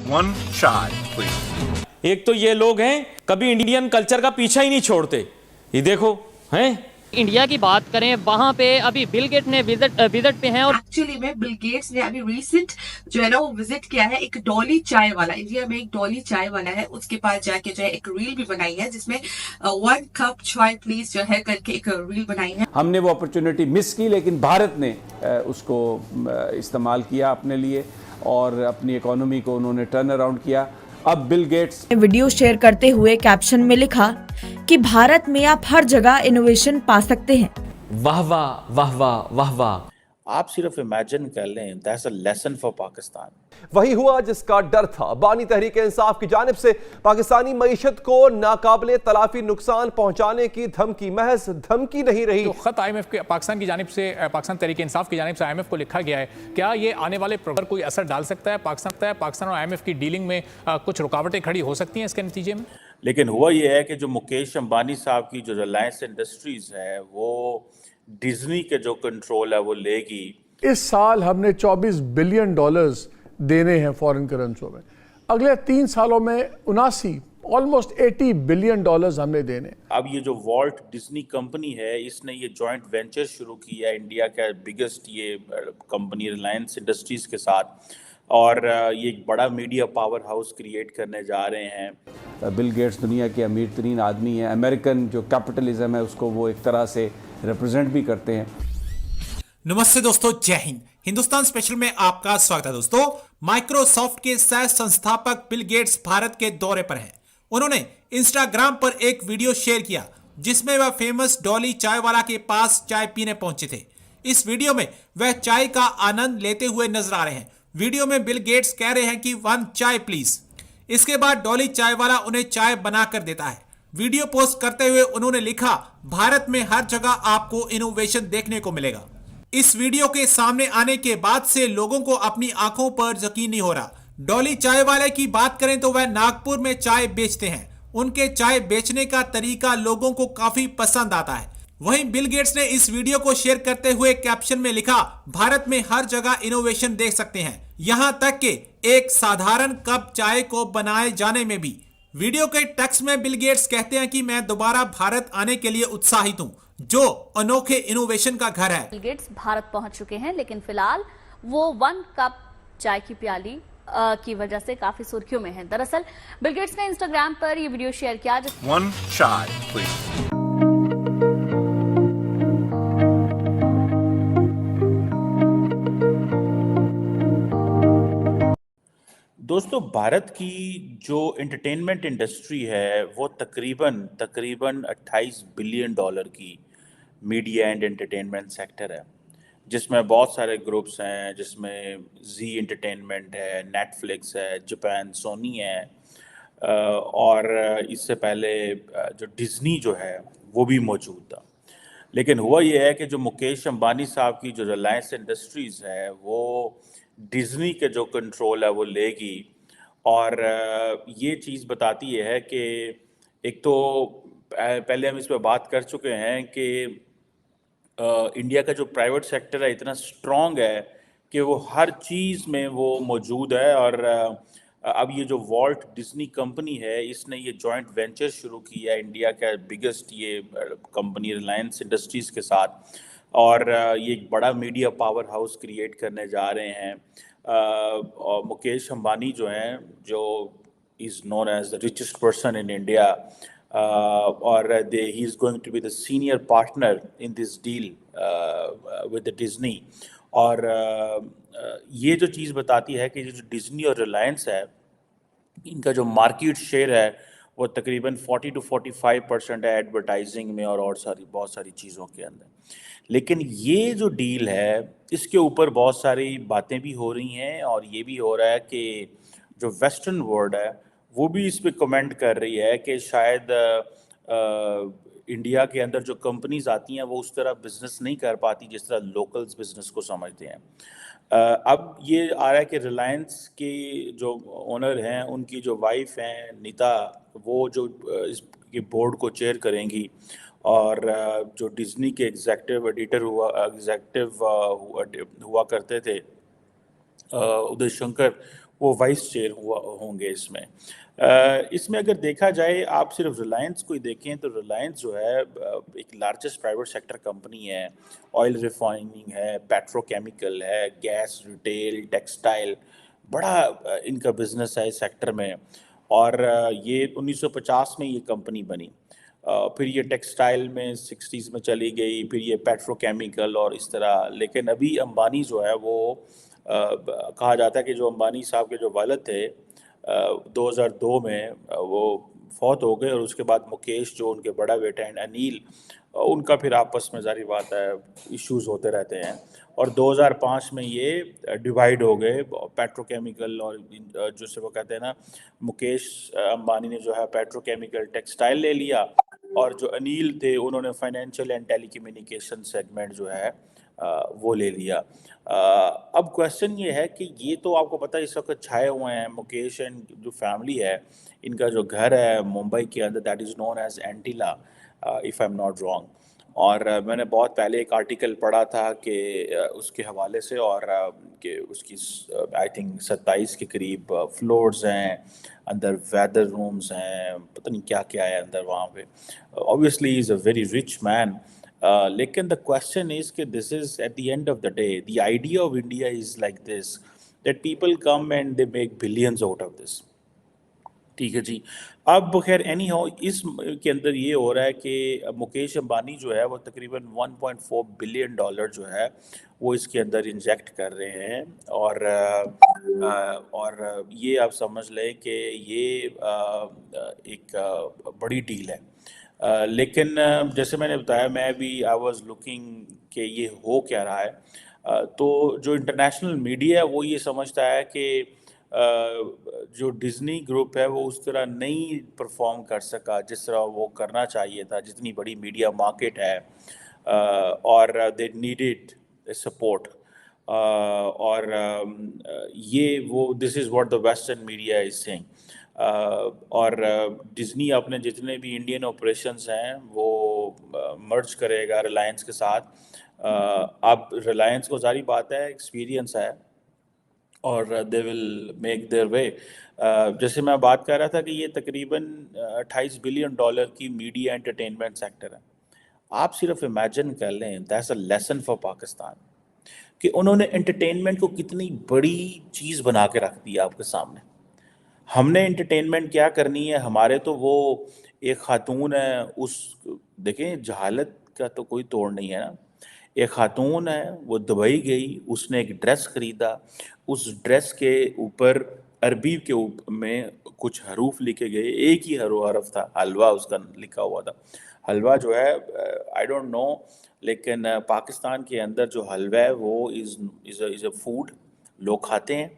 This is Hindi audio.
One chai, please. एक तो ये लोग हैं कभी इंडियन कल्चर का पीछा ही नहीं छोड़ते। ये देखो हैं इंडिया की बात करें वहां पे अभी बिल गेट ने विजिट पे हैं और एक्चुअली में बिल गेट्स ने अभी रिसेंट जो है ना वो विजिट किया है एक डॉली चाय वाला। इंडिया में एक डॉली चाय वाला है, उसके पास जाके जो है एक रील भी बनाई है जिसमें 1 कप चाय प्लीज जो है करके एक रील बनाई है। हमने वो अपॉर्चुनिटी मिस की, लेकिन भारत ने उसको इस्तेमाल किया अपने लिए और अपनी इकोनॉमी को उन्होंने टर्न अराउंड किया। अब बिल गेट्स वीडियो शेयर करते हुए कैप्शन में लिखा कि भारत में आप हर जगह इनोवेशन पा सकते हैं। वाह वाह वाह वाह वाह वाह। आप सिर्फ इमेजिन कर लें, that's a lesson for Pakistan. वही हुआ जिसका डर था। बानी तहरीक इंसाफ की जानिब से पाकिस्तानी मईशत को नाकाबिले तलाफी नुकसान पहुंचाने की धमकी, महज धमकी नहीं रही। तो खत IMF के पाकिस्तान की जानिब से, पाकिस्तान तहरीक इंसाफ की जानिब से IMF को लिखा गया है। क्या ये आने वाले प्रोग्राम पर कोई असर डाल सकता है? पाकिस्तान और IMF की डीलिंग में कुछ रुकावटें खड़ी हो सकती हैं इसके नतीजे में? लेकिन हुआ ये है कि जो मुकेश अंबानी साहब की जो रिलायंस इंडस्ट्रीज है वो डिज्नी के जो कंट्रोल है वो लेगी। इस साल हमने 24 बिलियन डॉलर्स देने हैं फॉरेन करेंसियों में। अगले 3 सालों में 79 ऑलमोस्ट 80 बिलियन डॉलर्स हमने देने। अब ये जो वॉल्ट डिज्नी कंपनी है इसने ये जॉइंट वेंचर शुरू किया इंडिया का बिगेस्ट ये कंपनी रिलायंस इंडस्ट्रीज के साथ, और ये एक बड़ा मीडिया पावर हाउस क्रिएट करने जा रहे हैं। बिल गेट्स दुनिया के अमीर तरीन आदमी हैं। अमेरिकन जो कैपिटलिज्म है उसको वो एक तरह से रिप्रेजेंट भी करते हैं। नमस्ते दोस्तों, जय हिंद। हिंदुस्तान स्पेशल में आपका स्वागत है। दोस्तों, माइक्रोसॉफ्ट के सह संस्थापक बिल गेट्स भारत के दौरे पर हैं। उन्होंने इंस्टाग्राम पर एक वीडियो शेयर किया जिसमें वह फेमस डॉली चाय वाला के पास चाय पीने पहुंचे थे। इस वीडियो में वह चाय का आनंद लेते हुए नजर आ रहे हैं। वीडियो में बिल गेट्स कह रहे हैं कि 1 चाय प्लीज। इसके बाद डॉली चाय वाला उन्हें चाय बनाकर देता है। वीडियो पोस्ट करते हुए उन्होंने लिखा, भारत में हर जगह आपको इनोवेशन देखने को मिलेगा। इस वीडियो के सामने आने के बाद से लोगों को अपनी आंखों पर यकीन नहीं हो रहा। डॉली चाय वाले की बात करें तो वह नागपुर में चाय बेचते हैं। उनके चाय बेचने का तरीका लोगों को काफी पसंद आता है। वहीं बिल गेट्स ने इस वीडियो को शेयर करते हुए कैप्शन में लिखा, भारत में हर जगह इनोवेशन देख सकते हैं, यहां तक कि एक साधारण कप चाय को बनाए जाने में भी। वीडियो के टेक्स्ट में बिल गेट्स कहते हैं कि मैं दोबारा भारत आने के लिए उत्साहित हूं, जो अनोखे इनोवेशन का घर है। बिल गेट्स भारत पहुंच चुके हैं, लेकिन फिलहाल वो 1 कप चाय की प्याली की वजह से काफी सुर्खियों में है। दरअसल बिल गेट्स ने इंस्टाग्राम पर ये वीडियो शेयर किया। One chai, please. दोस्तों, भारत की जो एंटरटेनमेंट इंडस्ट्री है वो तकरीबन 28 बिलियन डॉलर की मीडिया एंड एंटरटेनमेंट सेक्टर है, जिसमें बहुत सारे ग्रुप्स हैं, जिसमें जी एंटरटेनमेंट है, नेटफ्लिक्स है, जापान सोनी है, और इससे पहले जो डिज्नी जो है वो भी मौजूद था। लेकिन हुआ ये है कि जो मुकेश अंबानी साहब की जो रिलायंस इंडस्ट्रीज है वो डिज्नी के जो कंट्रोल है वो लेगी, और ये चीज़ बताती है कि एक तो पहले हम इस पर बात कर चुके हैं कि इंडिया का जो प्राइवेट सेक्टर है इतना स्ट्रॉन्ग है कि वो हर चीज़ में वो मौजूद है। और अब ये जो वॉल्ट डिज्नी कंपनी है इसने ये जॉइंट वेंचर शुरू किया है इंडिया का बिगेस्ट ये कंपनी रिलायंस इंडस्ट्रीज़ के साथ, और ये एक बड़ा मीडिया पावर हाउस क्रिएट करने जा रहे हैं। और मुकेश अंबानी जो हैं, जो is known as the richest person in India, और he is going to be the senior partner in this deal with Disney. और ये जो चीज़ बताती है कि जो डिज्नी और रिलायंस है इनका जो मार्केट शेयर है वो तकरीबन 40 to 45% है एडवर्टाइजिंग में और बहुत सारी चीज़ों के अंदर। लेकिन ये जो डील है इसके ऊपर बहुत सारी बातें भी हो रही हैं, और ये भी हो रहा है कि जो वेस्टर्न वर्ल्ड है वो भी इस पे कमेंट कर रही है कि शायद इंडिया के अंदर जो कंपनीज आती हैं वो उस तरह बिजनेस नहीं कर पाती जिस तरह लोकल्स बिजनेस को समझते हैं। अब ये आ रहा है कि रिलायंस के जो ओनर हैं उनकी जो वाइफ हैं नीता, वो जो इसके बोर्ड को चेयर करेंगी, और जो डिज्नी के एग्जेक्टिव एडिटर हुआ करते थे उदय शंकर, वो वाइस चेयर होंगे इसमें। इसमें अगर देखा जाए, आप सिर्फ रिलायंस को ही देखें तो रिलायंस जो है एक लार्जेस्ट प्राइवेट सेक्टर कंपनी है। ऑयल रिफाइनिंग है, पेट्रोकेमिकल है, गैस, रिटेल, टेक्सटाइल, बड़ा इनका बिजनेस है इस सेक्टर में। और ये 1950 में ये कंपनी बनी, फिर ये टेक्सटाइल में 60s में चली गई, फिर ये पेट्रोकेमिकल और इस तरह। लेकिन अभी अंबानी जो है वो कहा जाता है कि जो अंबानी साहब के जो वालिद थे 2002 में वो फौत हो गए, और उसके बाद मुकेश जो उनके बड़ा बेटा हैं अनिल, उनका फिर आपस में जारी बात है इश्यूज होते रहते हैं। और 2005 में ये डिवाइड हो गए, पेट्रोकेमिकल और जो से वो कहते हैं ना, मुकेश अंबानी ने जो है पेट्रोकेमिकल टेक्सटाइल ले लिया, और जो अनिल थे उन्होंने फाइनेंशियल एंड टेलीकम्युनिकेशन सेगमेंट जो है वो ले लिया। अब क्वेश्चन ये है कि ये तो आपको पता है इस वक्त छाए हुए हैं। मुकेश एंड जो फैमिली है, इनका जो घर है मुंबई के अंदर, that is known as Antilia, if I am not wrong. और मैंने बहुत पहले एक आर्टिकल पढ़ा था कि उसके हवाले से, और कि उसकी आई थिंक 27 के करीब फ्लोर्स हैं, अंदर वेदर रूम्स हैं, पता नहीं क्या क्या है अंदर वहाँ पे। Obviously is a very rich man. लेकिन द क्वेश्चन इज़ कि this is at the end of the day the idea of India is like this, that people come and they make billions out of this. ठीक है जी। अब खैर एनी हाउ, इस के अंदर ये हो रहा है कि मुकेश अंबानी जो है वो तकरीबन 1.4 बिलियन डॉलर जो है वो इसके अंदर इंजेक्ट कर रहे हैं। और ये आप समझ लें कि ये एक बड़ी डील है। लेकिन जैसे मैंने बताया, मैं भी आई वाज लुकिंग कि ये हो क्या रहा है। तो जो इंटरनेशनल मीडिया है वो ये समझता है कि जो डिज्नी ग्रुप है वो उस तरह नहीं परफॉर्म कर सका जिस तरह वो करना चाहिए था, जितनी बड़ी मीडिया मार्केट है, और दे नीडेड सपोर्ट। और ये वो this is what the western media is saying. और डिज्नी अपने जितने भी इंडियन ऑपरेशंस हैं वो मर्ज करेगा रिलायंस के साथ। अब रिलायंस को सारी बात है, एक्सपीरियंस है, और they will make their way. जैसे मैं बात कर रहा था कि ये तकरीबन 28 बिलियन डॉलर की मीडिया एंटरटेनमेंट सेक्टर है। आप सिर्फ इमेजिन कर लें, that's a lesson for Pakistan, कि उन्होंने एंटरटेनमेंट को कितनी बड़ी चीज़ बना के रख दिया आपके सामने। हमने एंटरटेनमेंट क्या करनी है, हमारे तो वो एक खातून है, उस देखें जहालत का तो कोई तोड़ नहीं है ना। एक खातून है, वो दुबई गई, उसने एक ड्रेस ख़रीदा, उस ड्रेस के ऊपर अरबी के में कुछ हरूफ लिखे गए, एक ही हरफ था, हलवा उसका लिखा हुआ था। हलवा जो है आई डोंट नो, लेकिन पाकिस्तान के अंदर जो हलवा है वो इज़ अ फूड, लोग खाते हैं।